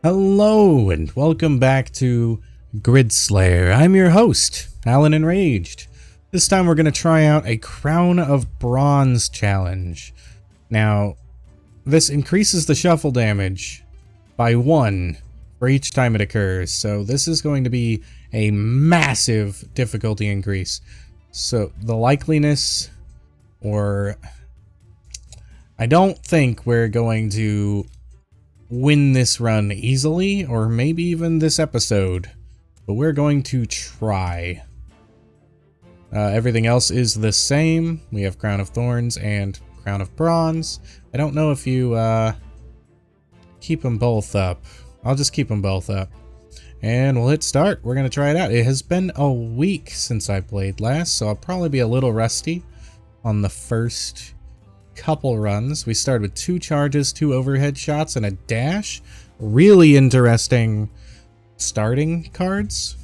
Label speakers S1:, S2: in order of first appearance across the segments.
S1: Hello and welcome back to Grid Slayer. I'm your host, Allan Enraged. This time we're going to try out a Crown of Bronze challenge. Now, this increases the shuffle damage by 1 for each time it occurs, so this is going to be a massive difficulty increase. So the likeliness, or I don't think we're going to win this run easily, or maybe even this episode, but we're going to try. Everything else is the same. We have Crown of Thorns and Crown of Bronze. I don't know if you keep them both up. I'll just keep them both up. And we'll hit start. We're going to try it out. It has been a week since I played last, so I'll probably be a little rusty on the first couple runs. We started with 2 charges, 2 overhead shots, and a dash. Really interesting starting cards.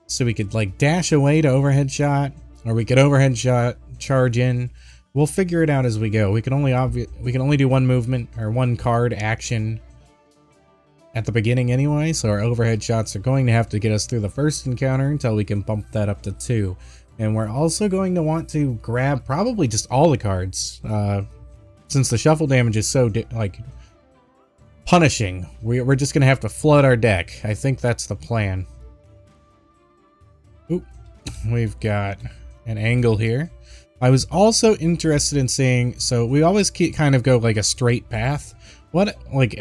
S1: So we could like dash away to overhead shot, or we could overhead shot, charge in. We'll figure it out as we go. We can only do one movement or one card action at the beginning anyway, so our overhead shots are going to have to get us through the first encounter until we can bump that up to 2. And we're also going to want to grab probably just all the cards, since the shuffle damage is so punishing. We're just going to have to flood our deck. I think that's the plan. Oop, we've got an angle here. I was also interested in seeing, so we always kind of go like a straight path. I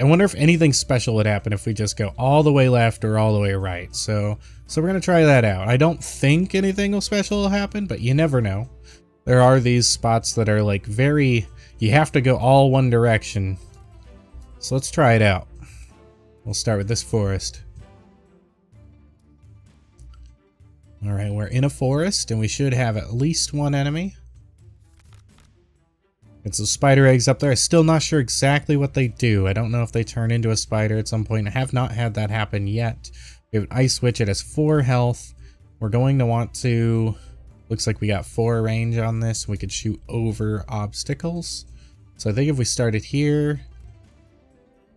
S1: wonder if anything special would happen if we just go all the way left or all the way right. So we're going to try that out. I don't think anything special will happen, but you never know. There are these spots that are like you have to go all one direction. So let's try it out. We'll start with this forest. Alright, we're in a forest and we should have at least one enemy. It's those spider eggs up there. I'm still not sure exactly what they do. I don't know if they turn into a spider at some point. I have not had that happen yet. We have an ice witch. It has 4 health. We're going to want to... Looks like we got 4 range on this. We could shoot over obstacles. So I think if we started here...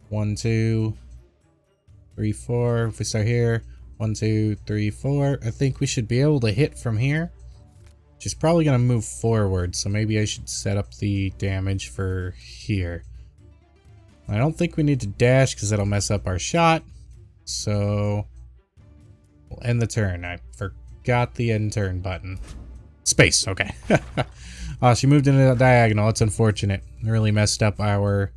S1: 1, 2, 3, 4. If we start here... 1, 2, 3, 4. I think we should be able to hit from here. She's probably going to move forward, so maybe I should set up the damage for here. I don't think we need to dash because that'll mess up our shot. So we'll end the turn. I forgot the end turn button. Space, okay. She moved into the diagonal. That's unfortunate. It really messed up our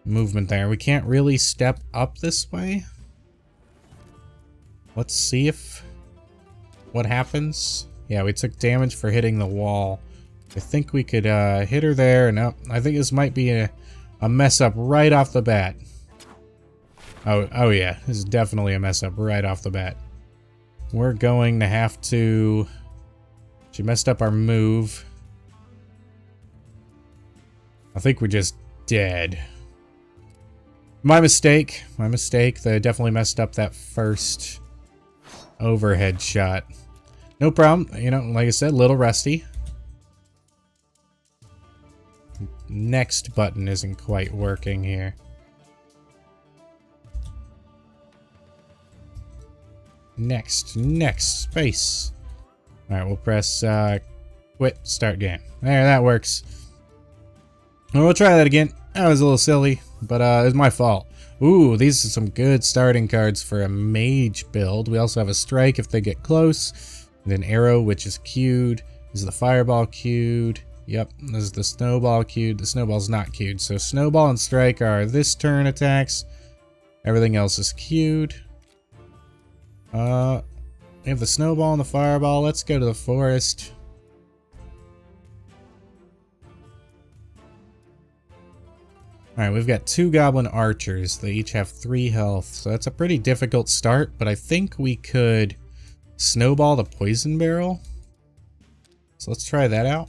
S1: movement there. We can't really step up this way. Let's see what happens. Yeah, we took damage for hitting the wall. I think we could hit her there. No, I think this might be a mess up right off the bat. Oh yeah, this is definitely a mess up right off the bat. We're going to have to... She messed up our move. I think we're just dead. My mistake. My mistake. They definitely messed up that first overhead shot. No problem. You know, like I said, a little rusty. Next button isn't quite working here. Next, space. Alright, we'll press quit, start game. There, that works. And we'll try that again. That was a little silly, but it was my fault. Ooh, these are some good starting cards for a mage build. We also have a strike if they get close. And an arrow, which is queued. Is the fireball queued? Yep, this is the snowball queued. The snowball's not queued. So snowball and strike are this turn attacks. Everything else is queued. We have the snowball and the fireball. Let's go to the forest. Alright, we've got 2 goblin archers. They each have 3 health. So that's a pretty difficult start, but I think we could snowball the poison barrel. So let's try that out.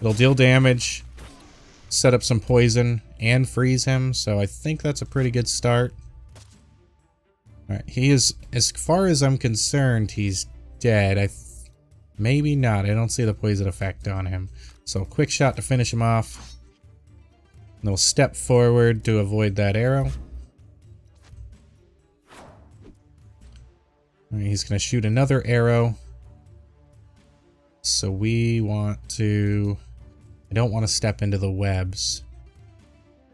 S1: It'll deal damage, set up some poison, and freeze him. So I think that's a pretty good start. Alright, he is, as far as I'm concerned, he's dead. Maybe not. I don't see the poison effect on him. So quick shot to finish him off. And we'll step forward to avoid that arrow. Alright, he's going to shoot another arrow. So we want to... I don't want to step into the webs.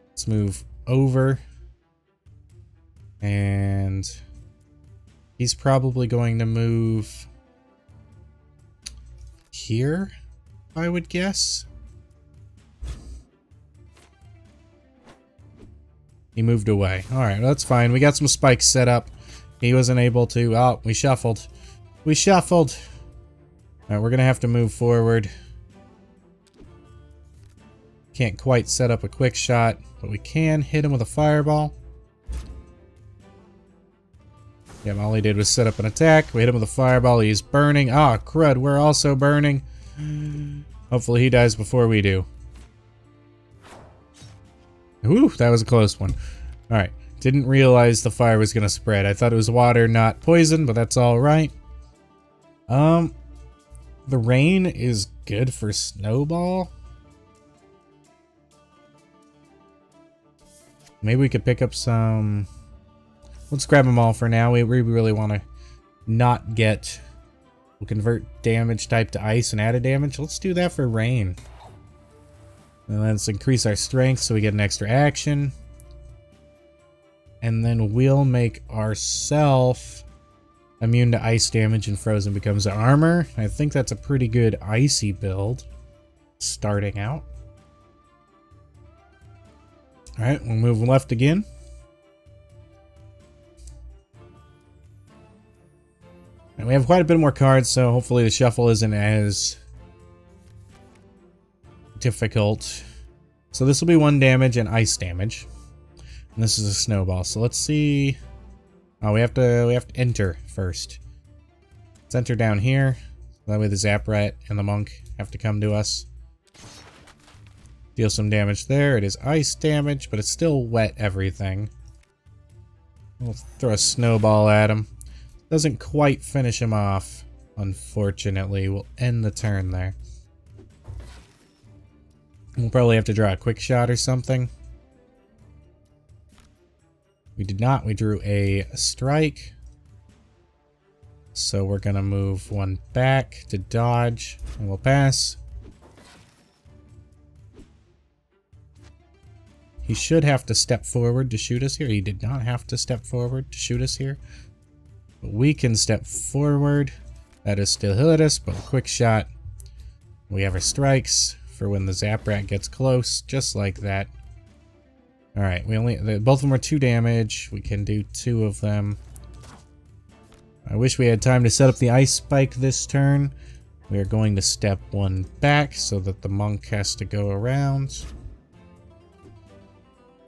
S1: Let's move over. And he's probably going to move here, I would guess. He moved away. Alright, well, that's fine. We got some spikes set up. He wasn't able to... Oh, we shuffled. We shuffled! Alright, we're gonna have to move forward. Can't quite set up a quick shot, but we can hit him with a fireball. Yeah, all he did was set up an attack. We hit him with a fireball. He's burning. Ah, crud, we're also burning. Hopefully he dies before we do. Ooh, that was a close one. Alright, didn't realize the fire was going to spread. I thought it was water, not poison, but that's alright. The rain is good for snowball. Maybe we could pick up some... Let's grab them all for now. We really want to not get... We'll convert damage type to ice and added damage. Let's do that for rain. And let's increase our strength so we get an extra action. And then we'll make ourselves immune to ice damage and frozen becomes armor. I think that's a pretty good icy build starting out. Alright, we'll move left again. And we have quite a bit more cards, so hopefully the shuffle isn't as difficult. So this will be 1 damage and ice damage. And this is a snowball. So let's see. Oh, we have to enter first. Let's enter down here. That way the Zaprat and the monk have to come to us. Deal some damage there. It is ice damage, but it's still wet everything. We'll throw a snowball at him. Doesn't quite finish him off, unfortunately. We'll end the turn there. We'll probably have to draw a quick shot or something. We did not. We drew a strike. So we're going to move 1 back to dodge, and we'll pass. He should have to step forward to shoot us here. He did not have to step forward to shoot us here. But we can step forward. That is still hit us, but quick shot. We have our strikes for when the Zaprat gets close, just like that. Alright, both of them are 2 damage. We can do 2 of them. I wish we had time to set up the ice spike this turn. We are going to step 1 back so that the monk has to go around.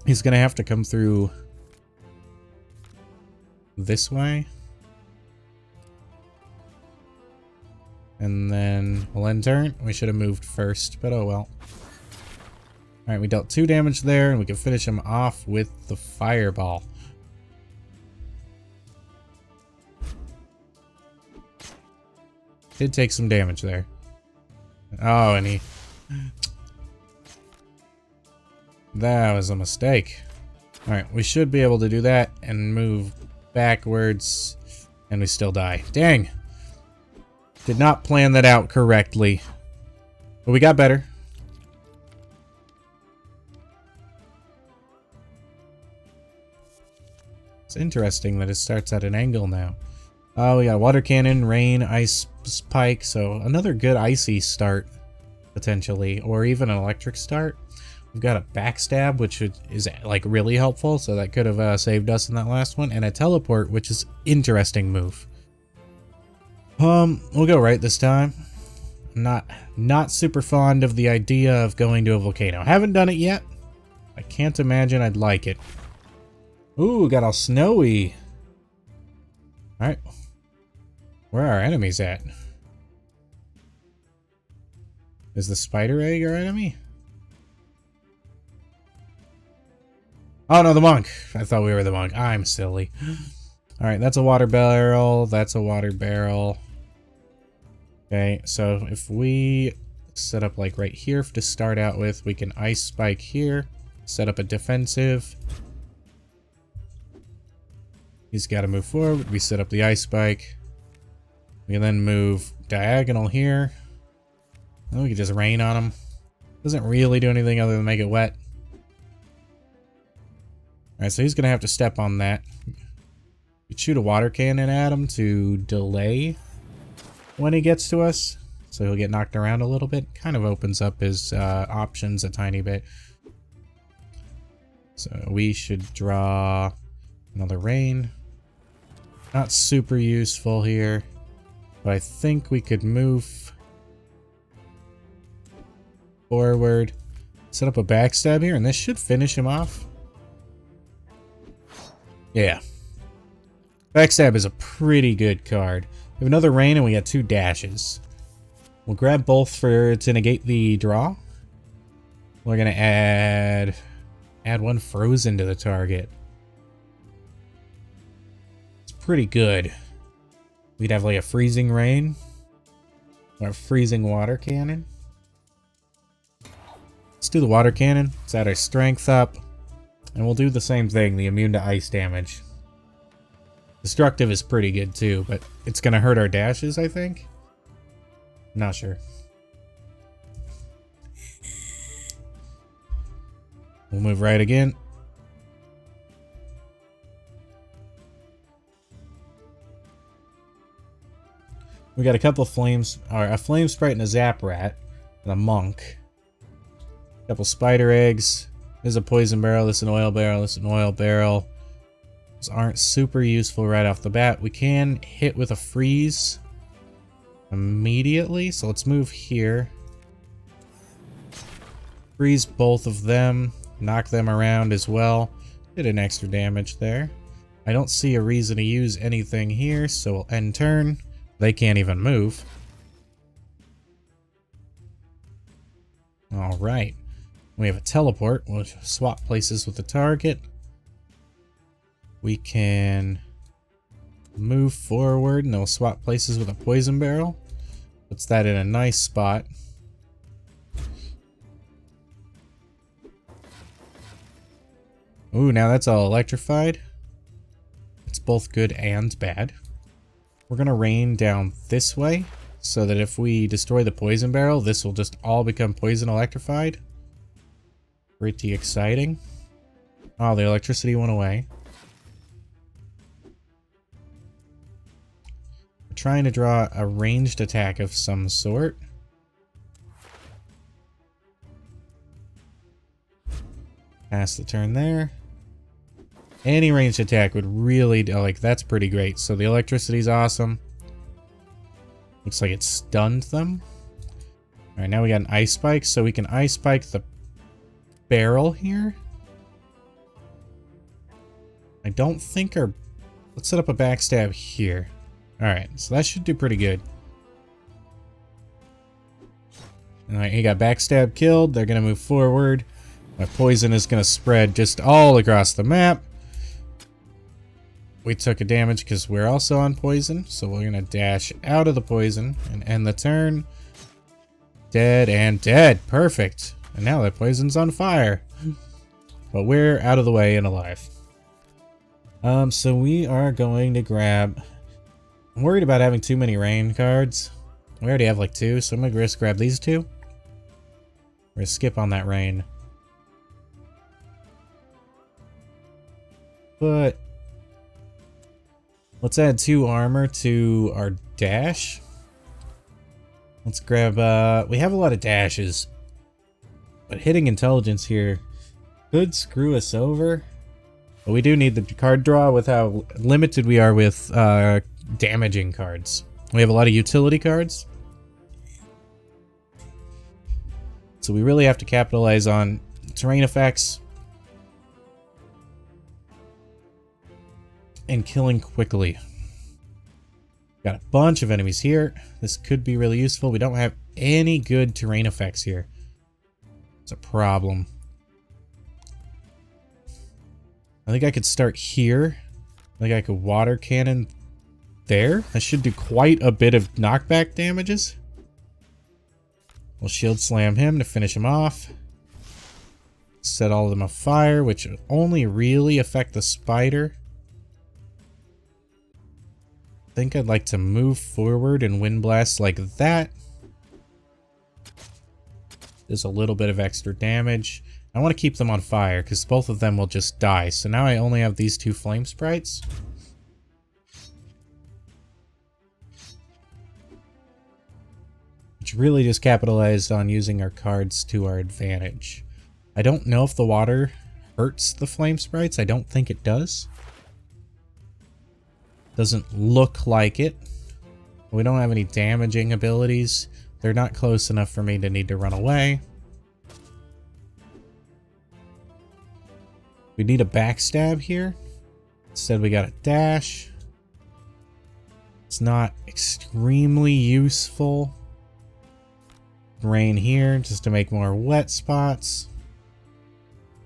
S1: He's going to have to come through this way. And then we'll end turn. We should have moved first, but oh well. Alright, we dealt 2 damage there, and we can finish him off with the fireball. Did take some damage there. Oh, and he... That was a mistake. Alright, we should be able to do that and move backwards, and we still die. Dang! Did not plan that out correctly. But we got better. It's interesting that it starts at an angle now. Oh, we got water cannon, rain, ice spike, so another good icy start, potentially, or even an electric start. We've got a backstab, which is like really helpful, so that could have saved us in that last one, and a teleport, which is interesting move. We'll go right this time. Not super fond of the idea of going to a volcano. Haven't done it yet. I can't imagine I'd like it. Ooh, got all snowy. Alright. Where are our enemies at? Is the spider egg our enemy? Oh no, the monk. I thought we were the monk. I'm silly. Alright, that's a water barrel. That's a water barrel. Okay, so if we set up like right here to start out with, we can ice spike here. Set up a defensive. He's got to move forward. We set up the ice spike. We can then move diagonal here. And we can just rain on him. Doesn't really do anything other than make it wet. Alright, so he's going to have to step on that. We shoot a water cannon at him to delay when he gets to us. So he'll get knocked around a little bit. Kind of opens up his options a tiny bit. So we should draw another rain. Not super useful here, but I think we could move forward, set up a backstab here, and this should finish him off. Yeah. Backstab is a pretty good card. We have another rain and we got 2 dashes. We'll grab both to negate the draw. We're gonna add 1 frozen to the target. Pretty good. We'd have like a freezing rain or a freezing water cannon. Let's do the water cannon. Let's add our strength up, and we'll do the same thing, the immune to ice damage. Destructive is pretty good too, but it's gonna hurt our dashes, I think. Not sure. We'll move right again. We got a couple flames, or a flame sprite and a zap rat, and a monk. A couple spider eggs. There's a poison barrel, this is an oil barrel, this is an oil barrel. Those aren't super useful right off the bat. We can hit with a freeze immediately, so let's move here. Freeze both of them, knock them around as well. Did an extra damage there. I don't see a reason to use anything here, so we'll end turn. They can't even move. Alright. We have a teleport. We'll swap places with the target. We can move forward and then we'll swap places with a poison barrel. Puts that in a nice spot. Ooh, now that's all electrified. It's both good and bad. We're going to rain down this way, so that if we destroy the poison barrel, this will just all become poison electrified. Pretty exciting. Oh, the electricity went away. We're trying to draw a ranged attack of some sort. Pass the turn there. Any ranged attack would really, like, that's pretty great. So the electricity's awesome. Looks like it stunned them. Alright, now we got an ice spike, so we can ice spike the barrel here. I don't think our... Let's set up a backstab here. Alright, so that should do pretty good. Alright, he got backstab killed. They're going to move forward. My poison is going to spread just all across the map. We took a damage because we're also on poison, so we're going to dash out of the poison and end the turn. Dead and dead. Perfect. And now that poison's on fire. But we're out of the way and alive. So we are going to grab... I'm worried about having too many rain cards. We already have like 2, so I'm going to risk grab these 2. We're going to skip on that rain. But... let's add 2 armor to our dash. Let's grab, we have a lot of dashes. But hitting intelligence here could screw us over. But we do need the card draw with how limited we are with damaging cards. We have a lot of utility cards. So we really have to capitalize on terrain effects. And killing quickly. Got a bunch of enemies here. This could be really useful. We don't have any good terrain effects here. It's a problem. I think I could start here. I think I could water cannon there. That should do quite a bit of knockback damages. We'll shield slam him to finish him off. Set all of them afire, which only really affect the spider. I think I'd like to move forward and wind blast like that. There's a little bit of extra damage. I want to keep them on fire because both of them will just die. So now I only have these 2 flame sprites. Which really just capitalized on using our cards to our advantage. I don't know if the water hurts the flame sprites. I don't think it does. Doesn't look like it. We don't have any damaging abilities. They're not close enough for me to need to run away. We need a backstab here. Instead we got a dash. It's not extremely useful. Rain here just to make more wet spots.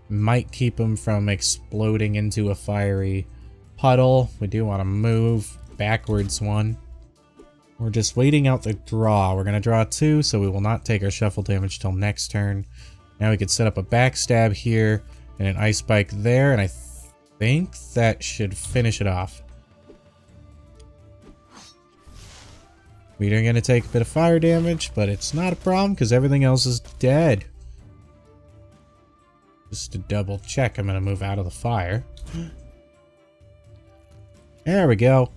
S1: Might keep them from exploding into a fiery puddle. We do want to move backwards 1. We're just waiting out the draw. We're going to draw 2, so we will not take our shuffle damage till next turn. Now we could set up a backstab here and an ice spike there, and I think that should finish it off. We are going to take a bit of fire damage, but it's not a problem because everything else is dead. Just to double check, I'm going to move out of the fire. There we go.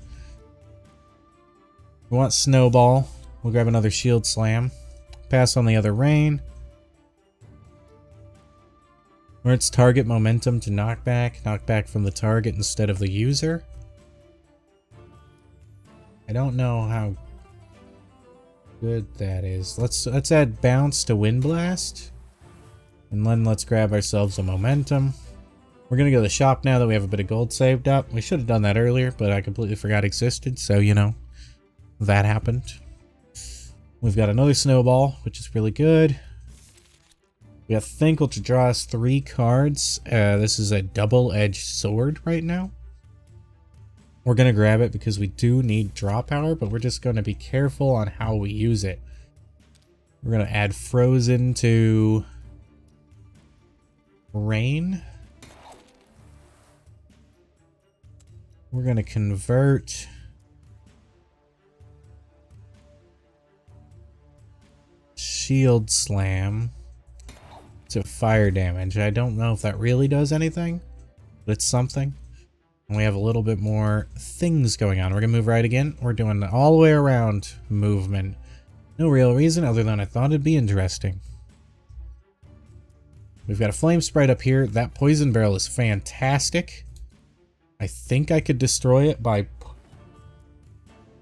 S1: We want Snowball. We'll grab another Shield Slam. Pass on the other Rain. Or its target momentum to knockback. Knockback from the target instead of the user. I don't know how good that is. Let's add Bounce to Wind Blast. And then let's grab ourselves a momentum. We're going to go to the shop now that we have a bit of gold saved up. We should have done that earlier, but I completely forgot existed. So, you know, that happened. We've got another Snowball, which is really good. We have Thinkle to draw us 3 cards. This is a double-edged sword right now. We're going to grab it because we do need draw power, but we're just going to be careful on how we use it. We're going to add Frozen to Rain. We're going to convert Shield Slam to fire damage. I don't know if that really does anything, but it's something. And we have a little bit more things going on. We're going to move right again. We're doing all the way around movement. No real reason other than I thought it'd be interesting. We've got a flame sprite up here. That poison barrel is fantastic. I think I could destroy it by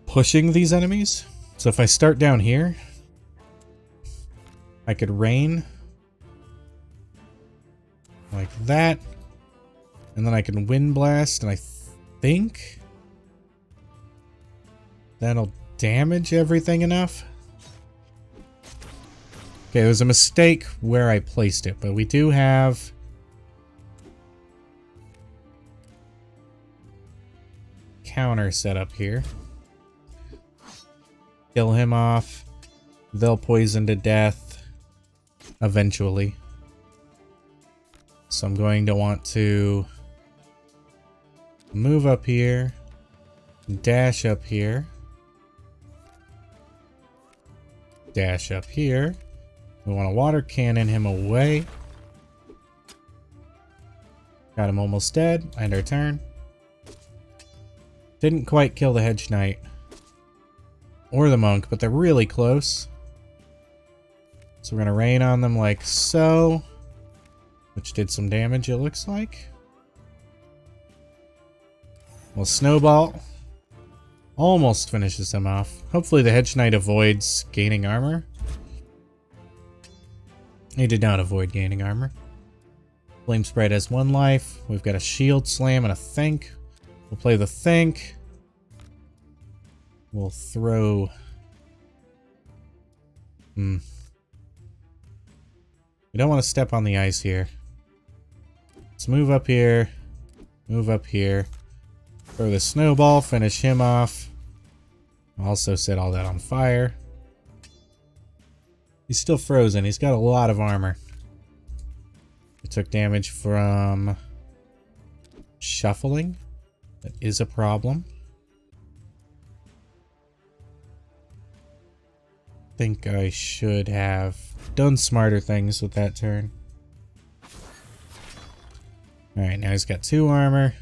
S1: pushing these enemies. So if I start down here, I could rain like that. And then I can wind blast, and I think that'll damage everything enough. Okay, it was a mistake where I placed it, but we do have counter set up here. Kill him off. They'll poison to death eventually. So I'm going to want to move up here, dash up here, dash up here. We want to water cannon him away. Got him almost dead. End our turn. Didn't quite kill the Hedge Knight or the Monk, but they're really close. So we're going to rain on them like so, which did some damage, it looks like. Well, Snowball almost finishes him off. Hopefully the Hedge Knight avoids gaining armor. He did not avoid gaining armor. Flame Sprite has 1 life. We've got a Shield Slam and a Think. We'll play the Think. We'll throw... We don't want to step on the ice here. Let's move up here. Move up here. Throw the Snowball. Finish him off. Also set all that on fire. He's still frozen. He's got a lot of armor. It took damage from shuffling. That is a problem. Think I should have done smarter things with that turn. Alright, now he's got 2 armor.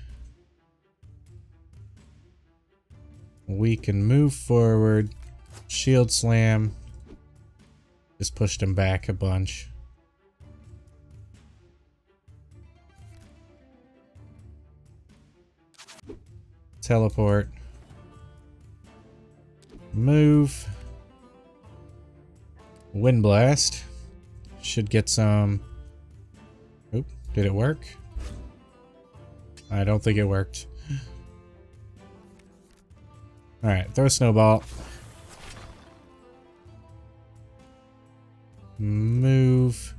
S1: We can move forward. Shield slam. Just pushed him back a bunch. Teleport. Move. Wind blast. Should get some... Oop, did it work? I don't think it worked. Alright, throw a snowball. Move.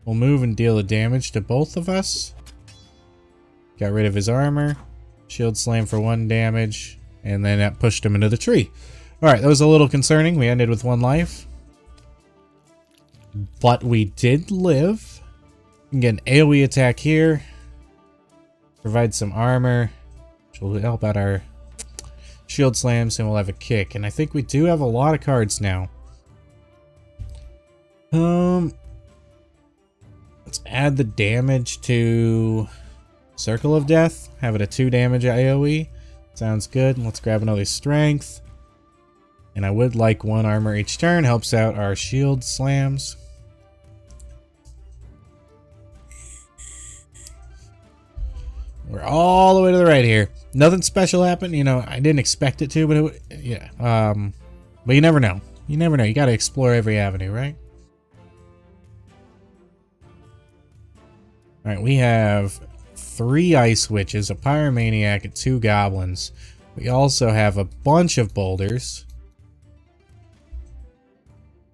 S1: We'll move and deal the damage to both of us. Got rid of his armor. Shield slam for 1 damage. And then that pushed him into the tree. Alright, that was a little concerning. We ended with 1 life. But we did live. We can get an AoE attack here. Provide some armor, which will help out our shield slams, and we'll have a kick. And I think we do have a lot of cards now. Let's add the damage to Circle of Death. Have it a 2 damage AoE. Sounds good. Let's grab another strength. And I would like 1 armor each turn. Helps out our shield slams. We're all the way to the right here. Nothing special happened. You know, I didn't expect it to, but yeah. But you never know. You never know. You gotta explore every avenue, right? Alright, we have 3 ice witches, a pyromaniac, and 2 goblins. We also have a bunch of boulders.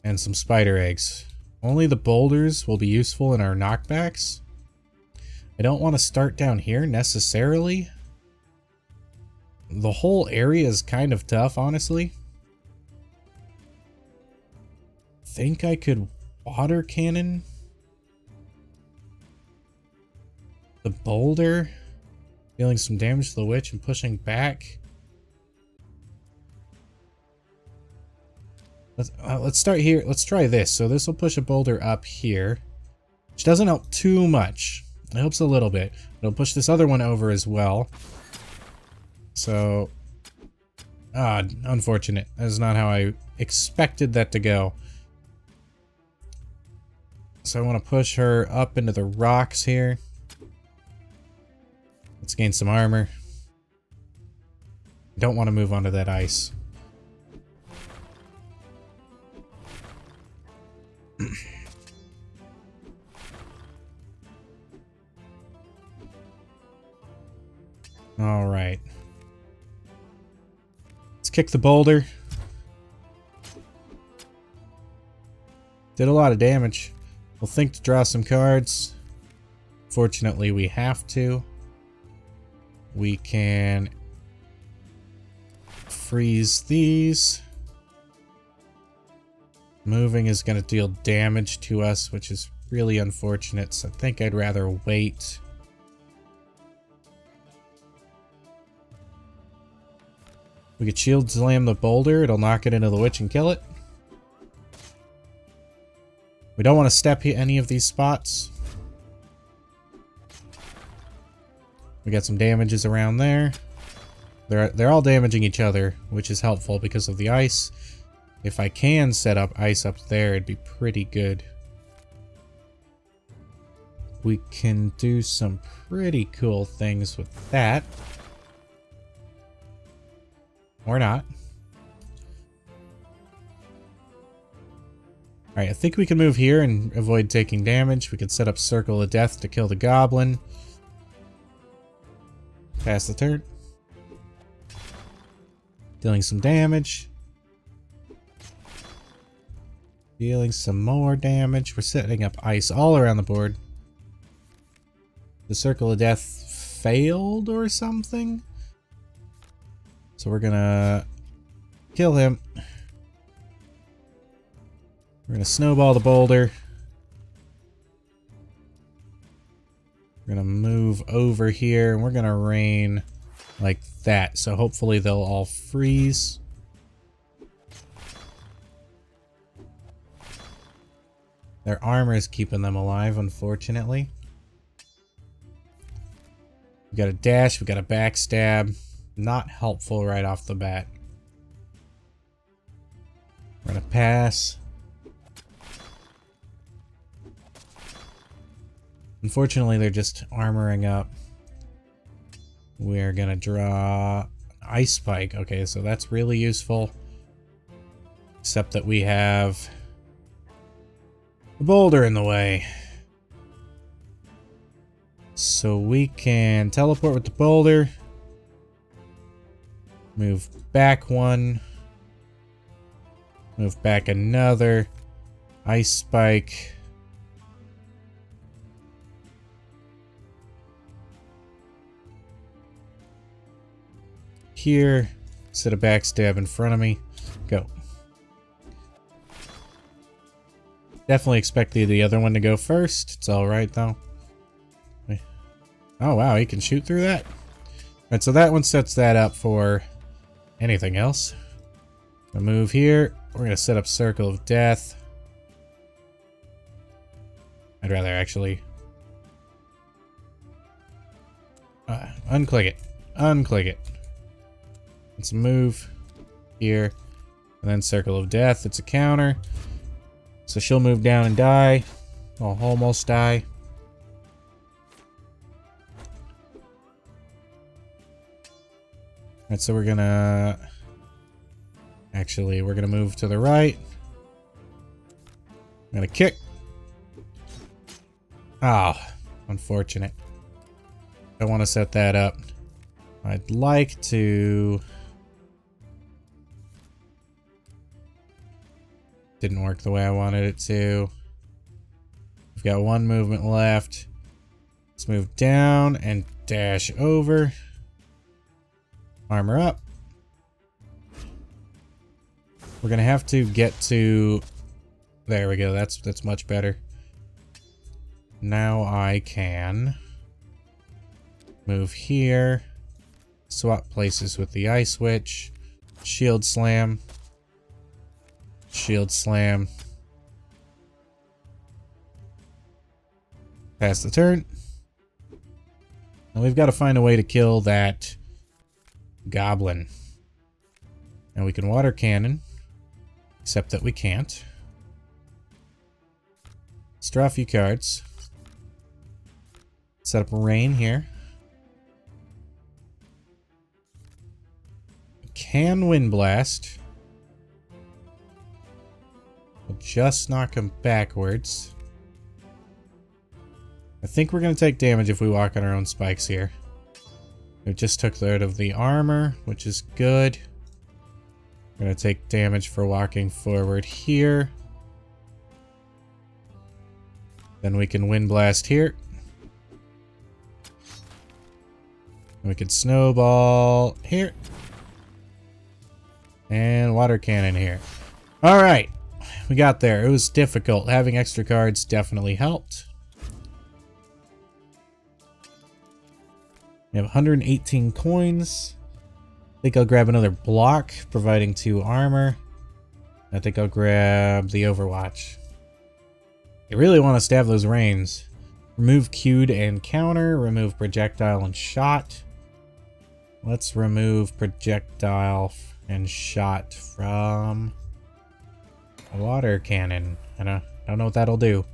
S1: And some spider eggs. Only the boulders will be useful in our knockbacks. I don't want to start down here necessarily. The whole area is kind of tough, honestly. Think I could water cannon the boulder, dealing some damage to the witch and pushing back. Let's start here. Let's try this. So this will push a boulder up here, which doesn't help too much. It helps a little bit. It'll push this other one over as well. So, unfortunate. That is not how I expected that to go. So I want to push her up into the rocks here. Let's gain some armor. Don't want to move onto that ice. All right. Let's kick the boulder. Did a lot of damage. We'll think to draw some cards. Fortunately, we have to. We can freeze these. Moving is going to deal damage to us, which is really unfortunate, so I think I'd rather wait. We could shield slam the boulder. It'll knock it into the witch and kill it. We don't want to step any of these spots. We got some damages around there. They're all damaging each other, which is helpful because of the ice. If I can set up ice up there, it'd be pretty good. We can do some pretty cool things with that. Or not. Alright, I think we can move here and avoid taking damage. We could set up Circle of Death to kill the goblin. Pass the turn. Dealing some damage. Dealing some more damage. We're setting up ice all around the board. The Circle of Death failed or something? So we're gonna kill him. We're gonna snowball the boulder. We're gonna move over here and we're gonna rain like that. So hopefully they'll all freeze. Their armor is keeping them alive, unfortunately. We got a dash, we got a backstab. Not helpful right off the bat. We're gonna pass. Unfortunately, they're just armoring up. We're gonna draw Ice Spike. Okay, so that's really useful. Except that we have the boulder in the way. So we can teleport with the boulder. Move back one. Move back another. Ice Spike. Here. Set a backstab in front of me. Go. Definitely expect the other one to go first. It's alright though. Oh wow, he can shoot through that? Alright, so that one sets that up for anything else. We'll move here. We're going to set up Circle of Death. I'd rather actually unclick it. Unclick it. Let's move here. And then Circle of Death. It's a counter. So she'll move down and die. I'll almost die. Alright, so we're gonna... Actually, we're gonna move to the right. I'm gonna kick. Oh, unfortunate. I want to set that up. I'd like to... Didn't work the way I wanted it to. We've got one movement left. Let's move down and dash over. Armor up. We're gonna have to get to... There we go, that's much better. Now I can move here. Swap places with the Ice Witch. Shield Slam. Shield Slam. Pass the turn. Now we've got to find a way to kill that goblin. And we can water cannon. Except that we can't. Let's draw a few cards. Set up rain here. We can Wind Blast. We'll just knock him backwards. I think we're going to take damage if we walk on our own spikes here. We just took rid of the armor, which is good. We're going to take damage for walking forward here. Then we can Wind Blast here. And we can Snowball here. And Water Cannon here. Alright. We got there. It was difficult. Having extra cards definitely helped. We have 118 coins. I think I'll grab another block, providing 2 armor. I think I'll grab the Overwatch. You really want to stab those rains. Remove Cued and Counter. Remove Projectile and Shot. Let's remove Projectile and Shot from a Water Cannon. I don't know what that'll do.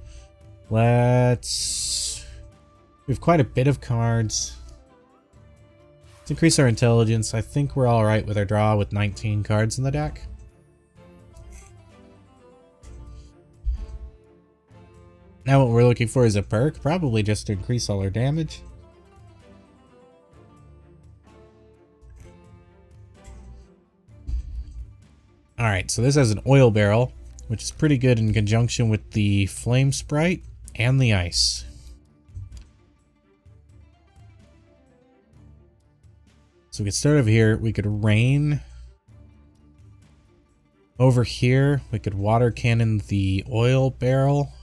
S1: We have quite a bit of cards. Let's increase our intelligence. I think we're alright with our draw with 19 cards in the deck. Now what we're looking for is a perk, probably just to increase all our damage. Alright, so this has an oil barrel, which is pretty good in conjunction with the flame sprite and the ice. So we could start over here. We could rain. Over here, we could water cannon the oil barrel,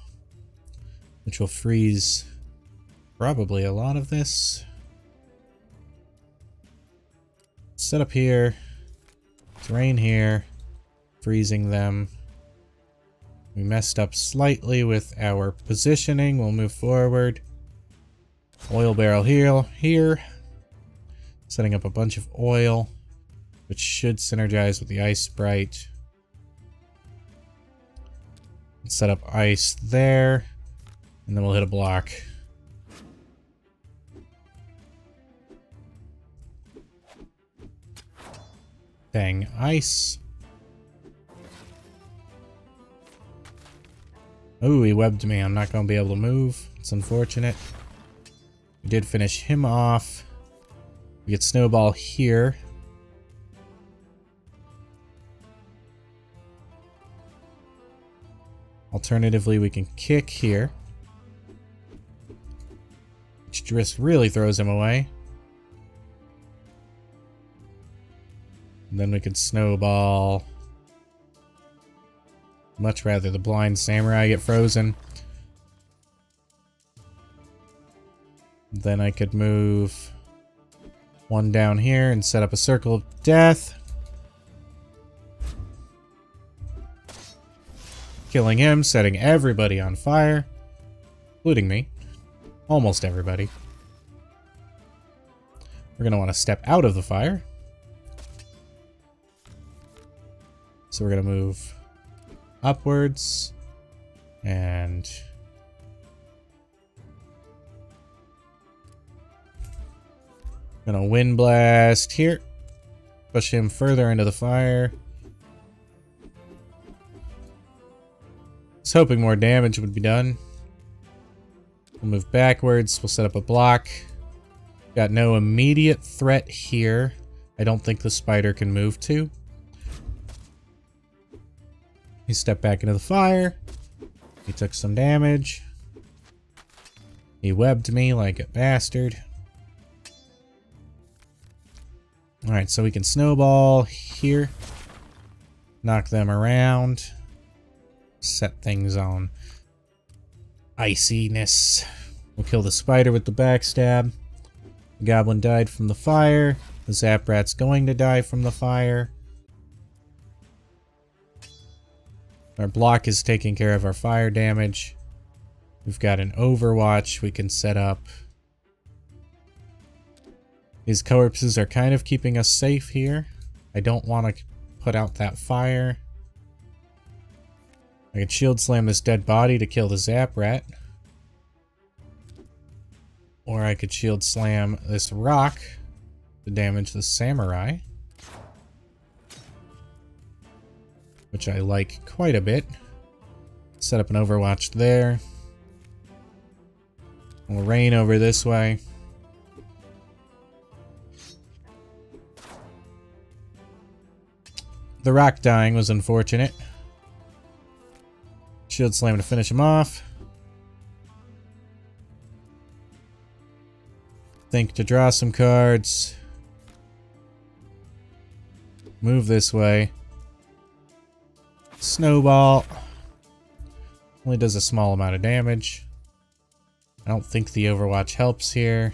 S1: which will freeze probably a lot of this. Set up here. Terrain here. Freezing them. We messed up slightly with our positioning. We'll move forward. Oil barrel here. Setting up a bunch of oil, which should synergize with the ice sprite. Set up ice there, and then we'll hit a block. Dang, ice. Ooh, he webbed me. I'm not going to be able to move. It's unfortunate. We did finish him off. We get snowball here. Alternatively, we can kick here. Which just really throws him away. And then we could snowball. Much rather the blind samurai get frozen. Then I could move one down here and set up a circle of death. Killing him, setting everybody on fire. Including me. Almost everybody. We're going to want to step out of the fire. So we're going to move upwards. And gonna wind blast here. Push him further into the fire. Was hoping more damage would be done. We'll move backwards. We'll set up a block. Got no immediate threat here. I don't think the spider can move to. He stepped back into the fire. He took some damage. He webbed me like a bastard. Alright, so we can snowball here. Knock them around. Set things on iciness. We'll kill the spider with the backstab. The goblin died from the fire. The zap rat's going to die from the fire. Our block is taking care of our fire damage. We've got an overwatch we can set up. These corpses are kind of keeping us safe here. I don't want to put out that fire. I could shield slam this dead body to kill the zap rat. Or I could shield slam this rock to damage the samurai. Which I like quite a bit. Set up an overwatch there. We'll rain over this way. The rock dying was unfortunate. Shield slam to finish him off. Think to draw some cards. Move this way. Snowball. Only does a small amount of damage. I don't think the overwatch helps here.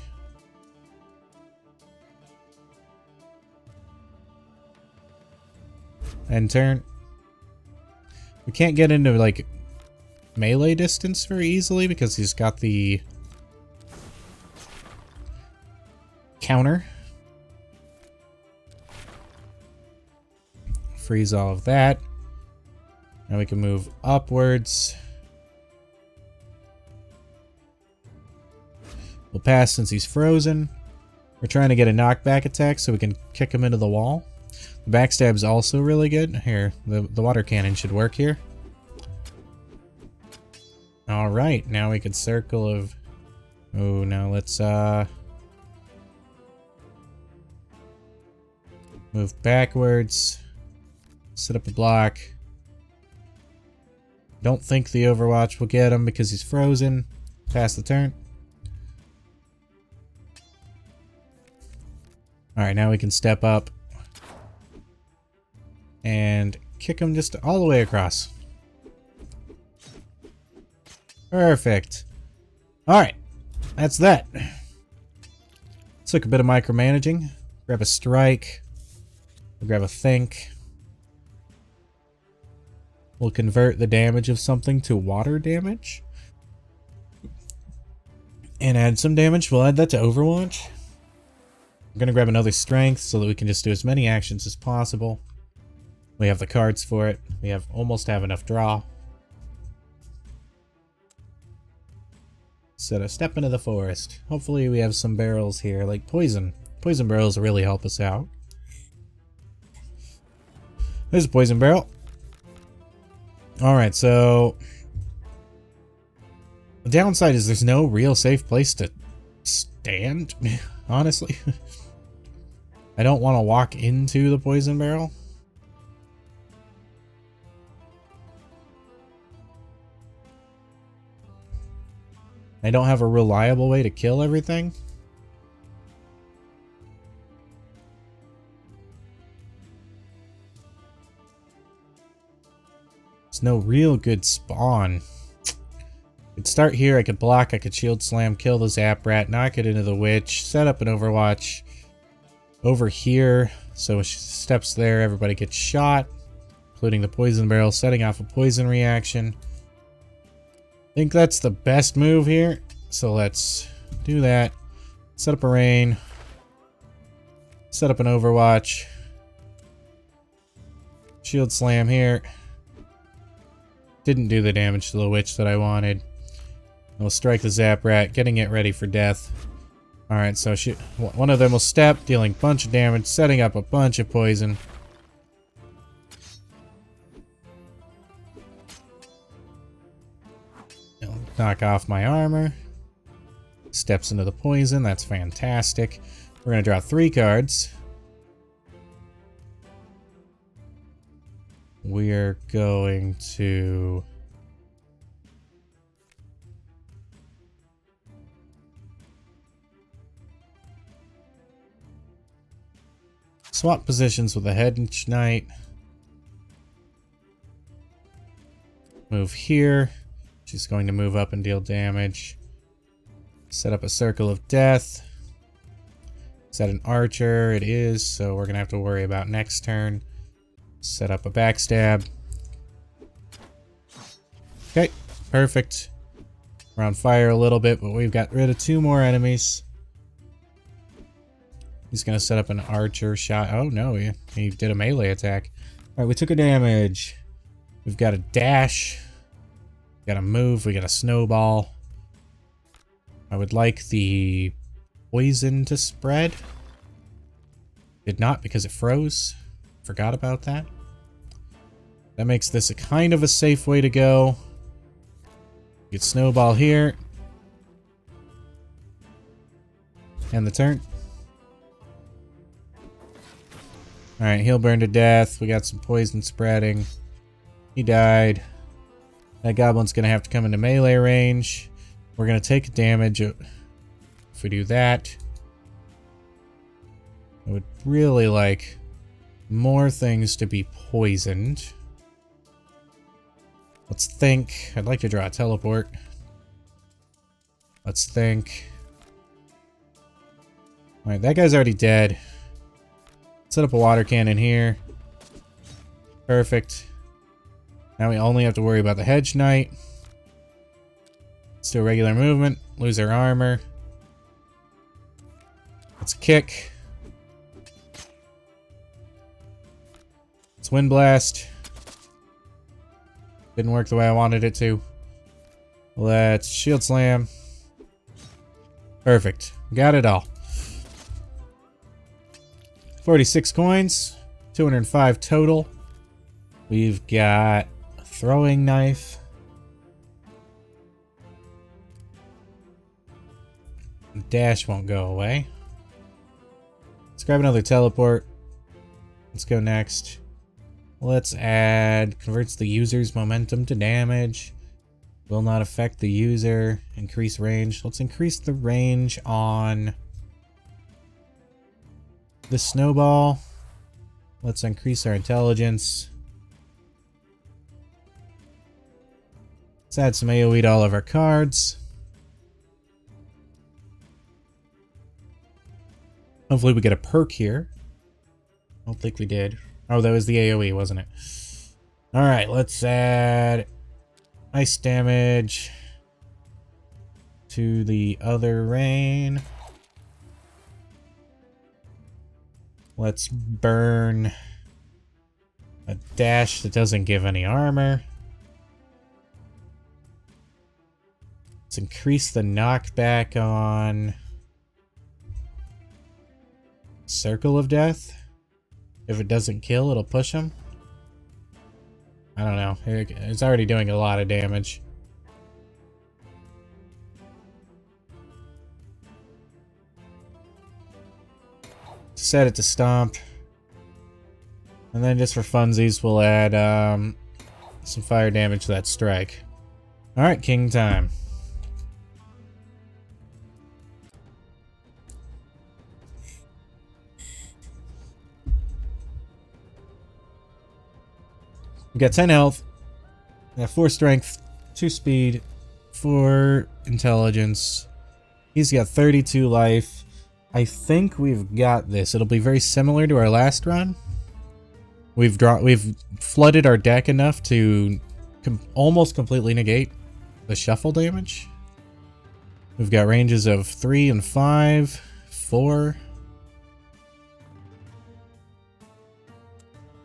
S1: End turn. We can't get into like melee distance very easily because he's got the counter. Freeze all of that. Now we can move upwards. We'll pass since he's frozen. We're trying to get a knockback attack so we can kick him into the wall. The backstab's also really good. Here, the water cannon should work here. Alright, now we can circle of... Oh, now let's move backwards. Set up a block. Don't think the overwatch will get him because he's frozen. Pass the turn. Alright, now we can step up and kick him just all the way across. Perfect. Alright. that's that. Took a bit of micromanaging. Grab a strike. We'll grab a think. We'll convert the damage of something to water damage. And add some damage. We'll add that to Overwatch. I'm going to grab another strength so that we can just do as many actions as possible. We have the cards for it. We almost have enough draw. So to step into the forest. Hopefully we have some barrels here, like poison. Poison barrels really help us out. There's a poison barrel. Alright, so the downside is there's no real safe place to stand, honestly. I don't want to walk into the poison barrel. I don't have a reliable way to kill everything. There's no real good spawn. I could start here, I could block, I could shield slam, kill the Zap Rat, knock it into the Witch, set up an Overwatch over here. So when she steps there, everybody gets shot, including the poison barrel, setting off a poison reaction. I think that's the best move here, so let's do that. Set up a rain. Set up an Overwatch. Shield slam here. Didn't do the damage to the Witch that I wanted. We'll strike the Zap Rat, getting it ready for death. Alright, so one of them will step, dealing a bunch of damage, setting up a bunch of poison. Knock off my armor. Steps into the poison. That's fantastic. We're going to draw 3 cards. We're going to swap positions with the Hedge Knight. Move here. She's going to move up and deal damage. Set up a Circle of Death. Is that an archer? It is, so we're going to have to worry about next turn. Set up a Backstab. Okay, perfect. We're on fire a little bit, but we've got rid of 2 more enemies. He's going to set up an archer shot. Oh no, he did a melee attack. Alright, we took a damage. We've got a dash. Got a move, we got a snowball. I would like the poison to spread. Did not because it froze. Forgot about that. That makes this a kind of a safe way to go. Get snowball here. And the turn. Alright, he'll burn to death. We got some poison spreading. He died. That goblin's going to have to come into melee range. We're going to take damage if we do that. I would really like more things to be poisoned. Let's think. I'd like to draw a teleport. Let's think. Alright, that guy's already dead. Set up a water cannon here. Perfect. Now we only have to worry about the Hedge Knight. Let's do a regular movement. Lose our armor. Let's kick. Let's Wind Blast. Didn't work the way I wanted it to. Let's Shield Slam. Perfect. Got it all. 46 coins. 205 total. We've got a throwing knife. Dash won't go away. Let's grab another teleport. Let's go next. Let's add, converts the user's momentum to damage. Will not affect the user. Increase range. Let's increase the range on the snowball. Let's increase our intelligence. Let's add some AoE to all of our cards. Hopefully we get a perk here. I don't think we did. Oh, that was the AoE, wasn't it? Alright, let's add ice damage to the other rain. Let's burn a dash that doesn't give any armor. Let's increase the knockback on Circle of Death. If it doesn't kill, it'll push him. I don't know. It's already doing a lot of damage. Set it to stomp. And then just for funsies, we'll add some fire damage to that strike. Alright, king time. We got 10 health, we got 4 strength, 2 speed, 4 intelligence. He's got 32 life. I think we've got this. It'll be very similar to our last run. We've flooded our deck enough to almost completely negate the shuffle damage. We've got ranges of 3 and 5, 4.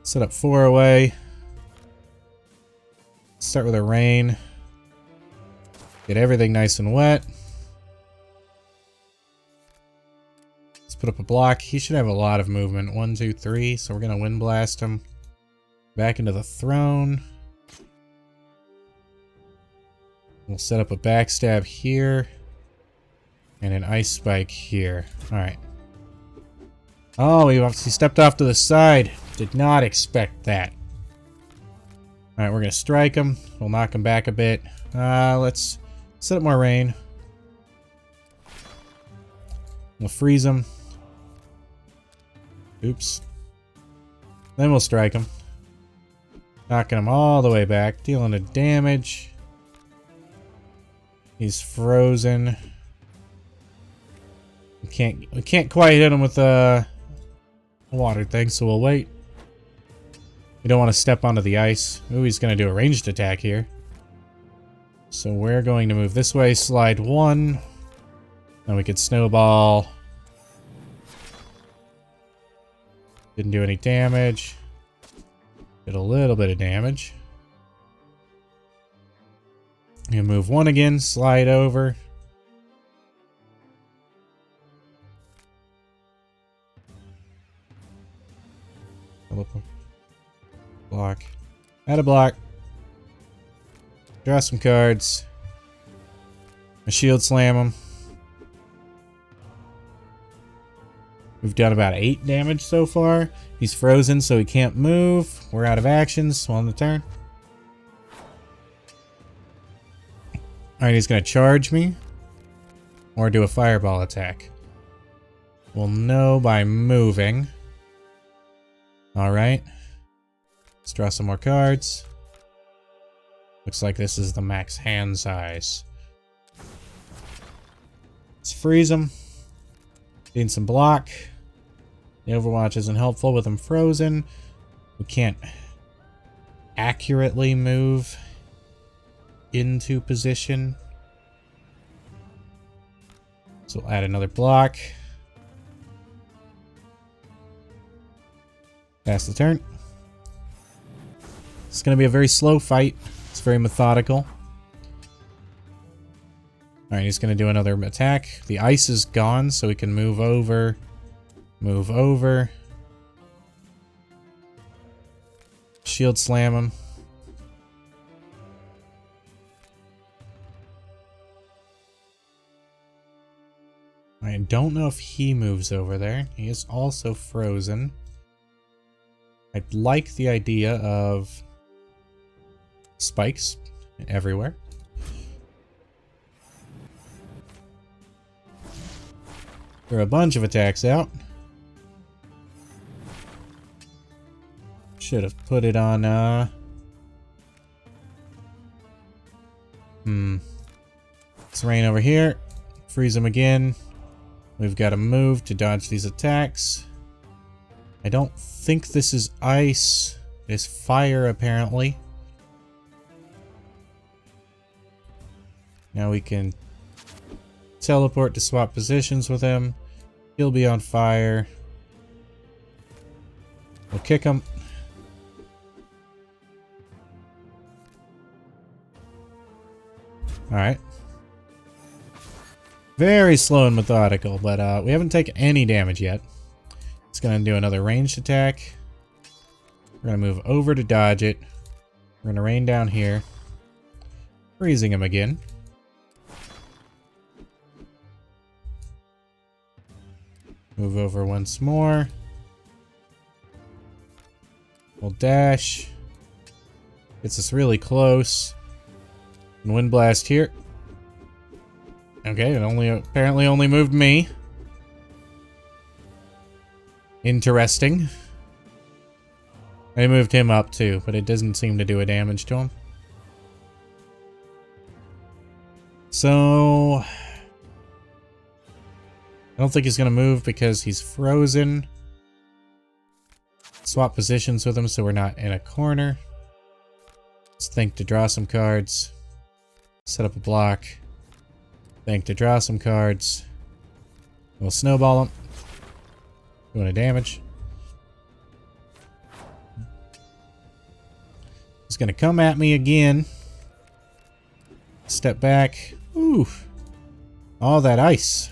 S1: Set up 4 away. Start with a rain. Get everything nice and wet. Let's put up a block. He should have a lot of movement. 1, 2, 3. So we're going to wind blast him. Back into the throne. We'll set up a backstab here. And an ice spike here. Alright. Oh, he stepped off to the side. Did not expect that. Alright, we're going to strike him. We'll knock him back a bit. Let's set up more rain. We'll freeze him. Oops. Then we'll strike him. Knocking him all the way back. Dealing the damage. He's frozen. We can't quite hit him with the water thing, so we'll wait. We don't want to step onto the ice. Ooh, he's going to do a ranged attack here. So we're going to move this way, slide 1. Then we could snowball. Didn't do any damage. Did a little bit of damage. You move 1 again, slide over. Block. Add a block. Draw some cards. A shield slam him. We've done about 8 damage so far. He's frozen, so he can't move. We're out of actions on the turn. Alright, he's going to charge me. Or do a fireball attack. We'll know by moving. Alright. Let's draw some more cards. Looks like this is the max hand size. Let's freeze him. Need some block. The Overwatch isn't helpful with him frozen. We can't accurately move into position. So we'll add another block. Pass the turn. It's going to be a very slow fight. It's very methodical. Alright, he's going to do another attack. The ice is gone, so we can move over. Move over. Shield slam him. I don't know if he moves over there. He is also frozen. I like the idea of spikes everywhere. There are a bunch of attacks out. Should have put it on, Let's rain over here. Freeze him again. We've got to move to dodge these attacks. I don't think this is ice. It's fire, apparently. Now we can teleport to swap positions with him. He'll be on fire. We'll kick him. Alright. Very slow and methodical, but we haven't taken any damage yet. It's going to do another ranged attack. We're going to move over to dodge it. We're going to rain down here. Freezing him again. Move over once more. We'll dash. Gets us really close. And wind blast here. Okay, it apparently only moved me. Interesting. I moved him up too, but it doesn't seem to do a damage to him. So I don't think he's gonna move because he's frozen. Swap positions with him so we're not in a corner. Let's think to draw some cards. Set up a block. Think to draw some cards. We'll snowball him. Doing a damage. He's gonna come at me again. Step back. Ooh. All that ice.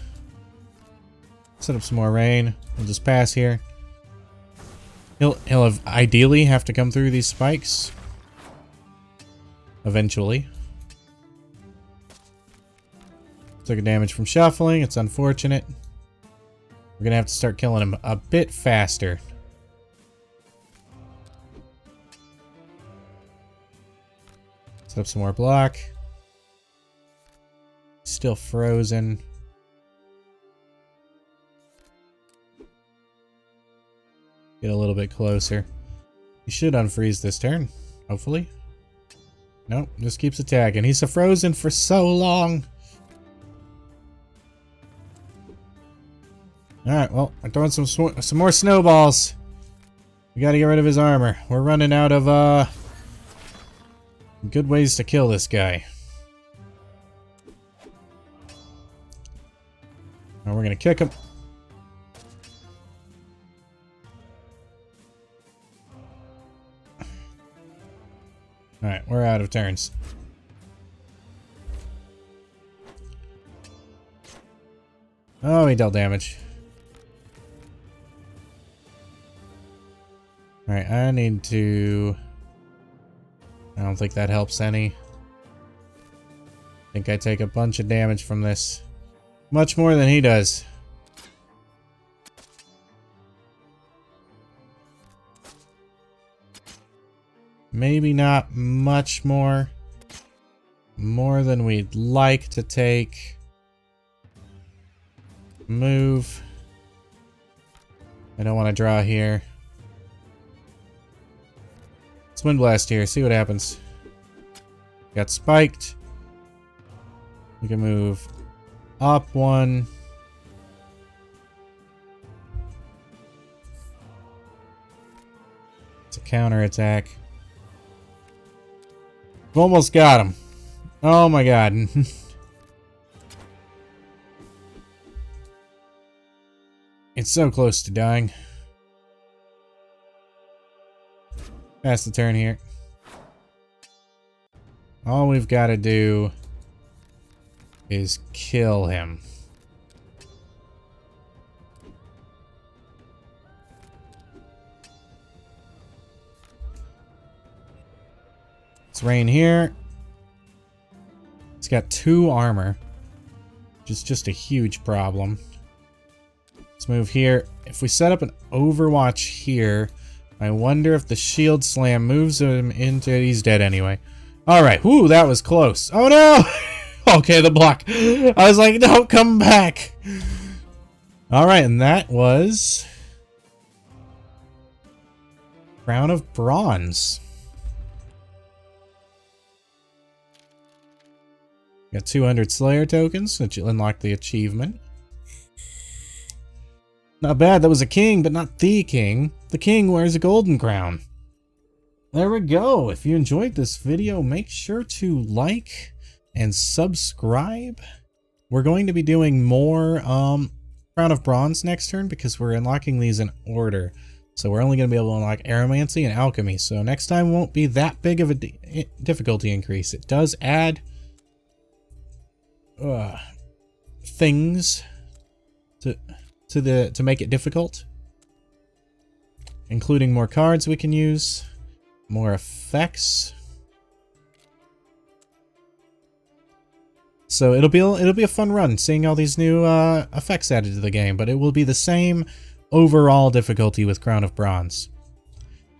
S1: Set up some more rain. We'll just pass here. He'll ideally have to come through these spikes. Eventually. Took a damage from shuffling. It's unfortunate. We're gonna have to start killing him a bit faster. Set up some more block. Still frozen. Get a little bit closer. He should unfreeze this turn, hopefully. Nope, just keeps attacking. He's frozen for so long. Alright, well, we're throwing some more snowballs. We gotta get rid of his armor. We're running out of, good ways to kill this guy. Now we're gonna kick him. Alright, we're out of turns. Oh, he dealt damage. Alright, I need to... I don't think that helps any. I think I take a bunch of damage from this. Much more than he does. Maybe not much more. More than we'd like to take. Move. I don't want to draw here. Let's wind blast here, see what happens. Got spiked. We can move up one. It's a counter attack. We've almost got him. Oh my god. It's so close to dying. Pass the turn here. All we've got to do is kill him. Let's rain here. It's got 2 armor, which is just a huge problem. Let's move here. If we set up an Overwatch here, I wonder if the shield slam moves him into... He's dead anyway. Alright, whoo, that was close. Oh no! Okay, the block. I was like, no, come back. Alright, and that was... Crown of Bronze. Got 200 Slayer tokens, which will unlock the achievement. Not bad, that was a king, but not the king. The king wears a golden crown. There we go. If you enjoyed this video, make sure to like and subscribe. We're going to be doing more Crown of Bronze next turn because we're unlocking these in order. So we're only going to be able to unlock Aeromancy and Alchemy. So next time won't be that big of a difficulty increase. It does add things to make it difficult, including more cards we can use, more effects. So it'll be a fun run seeing all these new effects added to the game, but it will be the same overall difficulty with Crown of Bronze.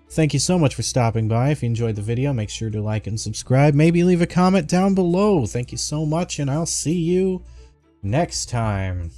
S1: Thank you so much for stopping by. If you enjoyed the video, make sure to like and subscribe. Maybe leave a comment down below. Thank you so much, and I'll see you next time.